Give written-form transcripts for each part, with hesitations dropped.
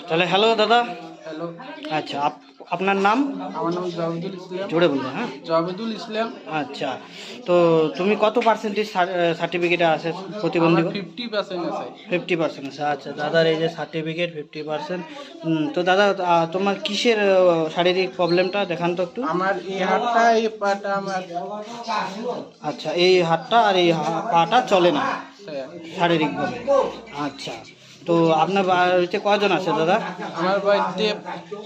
তাহলে হ্যালো দাদা। হ্যালো, আচ্ছা, আপনার নাম? আমার নাম জাভেদুল ইসলাম। জোরে বলবেন, হ্যাঁ। জাভেদুল ইসলাম। আচ্ছা, তো তুমি কত পার্সেন্টেজ সার্টিফিকেটে আছে আমার প্রতিবন্ধী? 50% আছে। 50% আছে। আচ্ছা দাদার এই যে সার্টিফিকেট 50%। তো দাদা, তোমার কিসের শারীরিক প্রবলেমটা দেখান তো একটু। আমার এই হাতটা এই পাটা আমার আচ্ছা, এই হাতটা আর এই পাটা চলে না হ্যাঁ, শারীরিকভাবে। আচ্ছা, তো আপনার বাড়িতে কজন আছে দাদা? আমার বাড়িতে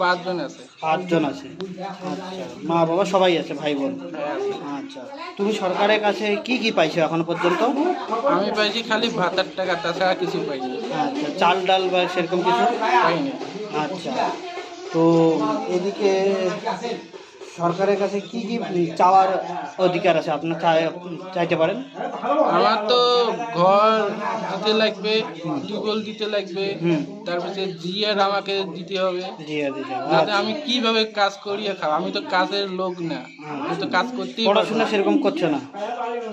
5 জন আছে। 5 জন আছে। আচ্ছা, মা বাবা সবাই আছে, ভাই বোন? হ্যাঁ, আছে। আচ্ছা, তুমি সরকারের কাছে কি কি পাইছো এখনো পর্যন্ত? আমি পাইছি খালি ভাতার টাকা, তাছাড়া কিছু পাইনি। আচ্ছা, চাল ডাল বা সেরকম কিছু? পাইনি। আচ্ছা, তো এদিকে সরকারের কাছে কি কি চাওয়ার অধিকার আছে আপনার? চাইতে পারেন। আমার তো ঘর দিতে লাগবে, টিউবওয়েল দিতে লাগবে, হুম। তারপরে জিয়ার আমাকে দিতে হবে। জি জি জি। যাতে আমি কিভাবে কাজ করিয়ে খাবো, আমি তো কাজের লোক না, আমি তো কাজ করতেই পারবো পড়াশোনা না। সেরকম করছো না?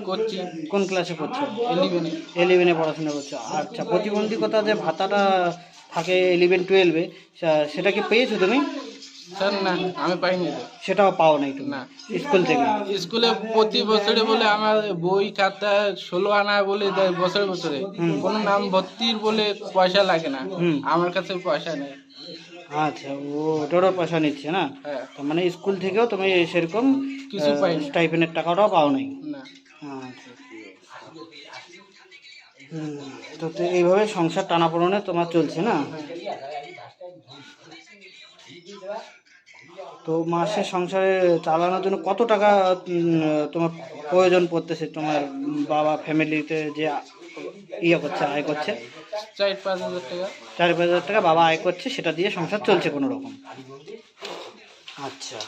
করছি কোন ক্লাসে পড়ছো? 11-এ। 11-এ পড়াশোনা করছো। আচ্ছা, প্রতিবন্ধকতা যে ভাতাটা থাকে 11-12-এ, সেটা কি পেয়েছো তুমি? স্যার না, আমি পাইনি তো। সেটাও পাও নাই তুমি? না। স্কুল থেকে? স্কুলে প্রতি বছরে বলে আমার বই খাতা 16 আনা বলে দেয় বছরে বছরে। হুম। কোনো নাম ভর্তির বলে পয়সা লাগে না, হুম। আমার কাছে পয়সা নেই। আচ্ছা, ও ওটারও পয়সা নিচ্ছে না? হ্যাঁ, তার মানে স্কুল থেকেও তুমি সেরকম কিছু পাইনি। স্টাইপেন্ডের টাকাটাও পাও নাই? না। আচ্ছা। হুম, তো এইভাবে সংসার টানাপোড়েনে তোমার চলছে না? তো মাসে সংসারে চালানোর জন্য কত টাকা তোমার প্রয়োজন পড়তেছে? তোমার বাবা ফ্যামিলিতে যে করছে, আয় করছে? 4-5 হাজার টাকা। 4-5 হাজার টাকা বাবা আয় করছে, সেটা দিয়ে সংসার চলছে কোনো রকম। আচ্ছা,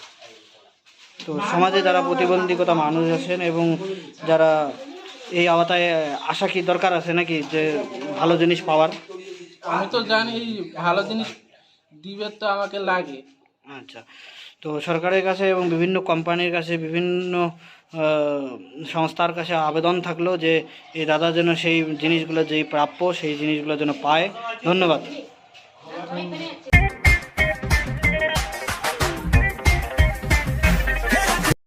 তো সমাজে যারা প্রতিবন্ধকতা মানুষ আছেন এবং যারা এই আওতায় আসা কি দরকার আছে নাকি, যে ভালো জিনিস পাওয়ার? আমি তো জানি ভালো জিনিস দিবে তো আমাকে লাগে। আচ্ছা, তো সরকারের কাছে এবং বিভিন্ন কোম্পানির কাছে, বিভিন্ন সংস্থার কাছে আবেদন থাকলো যে এই দাদা যেন সেই জিনিসগুলো যেই প্রাপ্য সেই জিনিসগুলো যেন পায়। ধন্যবাদ।